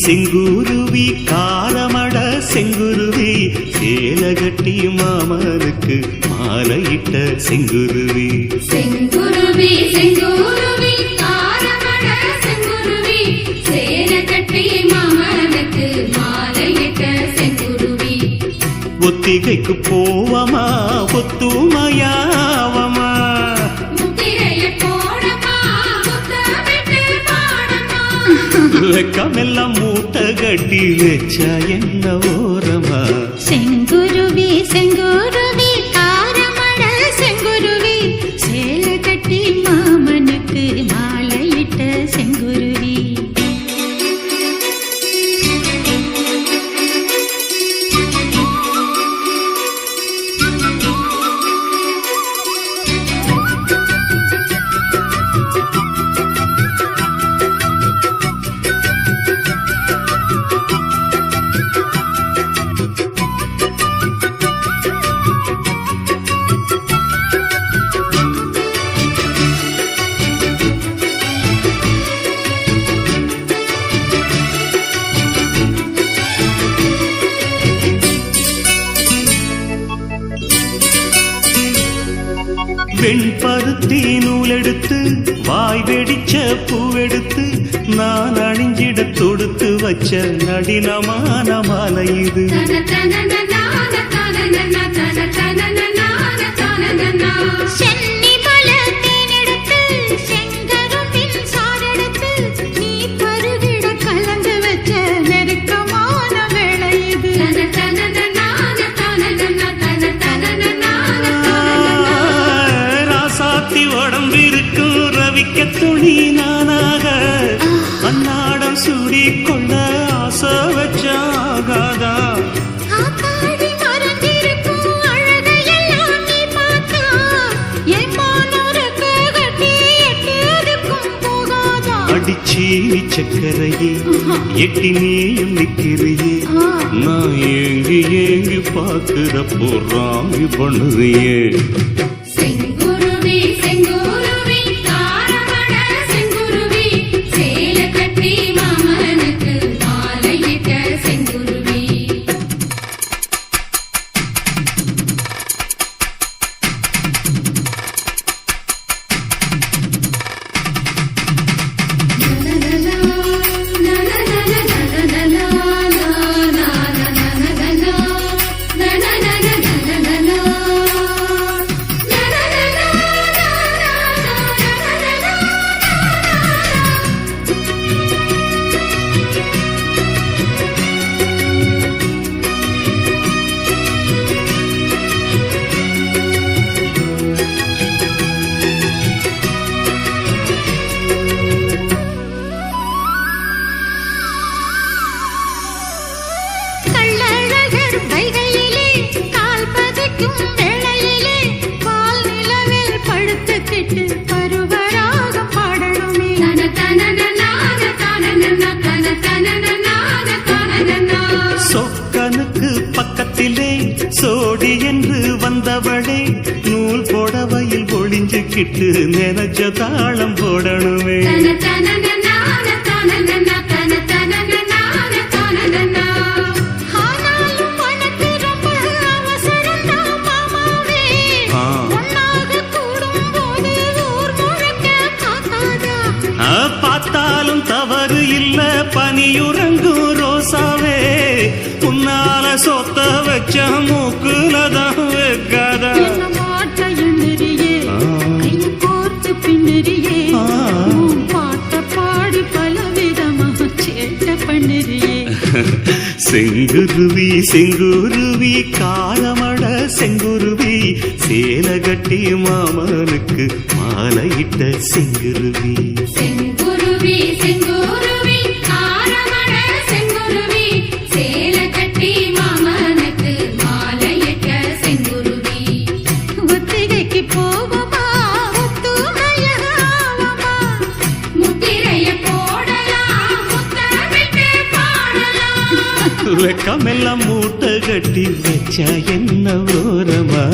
செங்குருவி காரமட செங்குருவி சேலகட்டி மாமனுக்கு மாலையிட்ட செங்குருவி செங்குருவி செங்குருவி காரமட செங்குருவி சேலகட்டி மாமனுக்கு மாலையிட்ட செங்குருவி ஒத்திகைக்கு போவமா ஒத்துமையாவமா வெக்கமெல்லாம் மூட்டை கட்டி வச்சா என்ன ஓரமா செங்குருவி செங்குருவி காரமட செங்குருவி சேலை கட்டி மாமனுக்கு மாலையிட்ட செங்குருவி வெண்பருத்தி நூலெடுத்து வாய் வெடிச்ச பூவெடுத்து நான் அணிஞ்சிட தொடுத்து வச்ச நடினமான மாலை இது உடம்பிருக்கும் ரவிக்க துணி நானாக அன்னாடம் சூடி கொள்ள ஆசை வச்சாகாதா அடிச்சி சக்கரையே எட்டி நீயும் நிக்கிறியே நான் ஏங்கி ஏங்கி பாக்குறப்போ ராங்கி பண்ணுறியே சொக்கனுக்கு பக்கத்திலே சோடி என்று வந்தவளே நூல் போடவையில் ஒளிஞ்சுக்கிட்டு நினைச்ச தாளம் போடணுமே பார்த்தாலும் தவறு இல்ல பனியுறங்கும் ரோசாவே உன்னால சொத்த வச்ச மூக்குலதான் வைக்காதா பாடி பலவிதமாக சேட்ட பண்ணுறியே செங்குருவி செங்குருவி காலமட செங்குருவி சேலகட்டி மாமனுக்கு மாலையிட்ட செங்குருவி செங்குருவி செங்குருவி காரமட செங்குருவி சேலகட்டி மாமனுக்கு மாலையிட்ட செங்குருவி ஒத்திகைக்கு போவமா ஒத்துமையாவமா முத்திரைய போடலாம் முத்தமிட்டு பாடலாம் வெக்கமெல்லாம் மூட்டை கட்டி வச்சா என்ன ஓரமா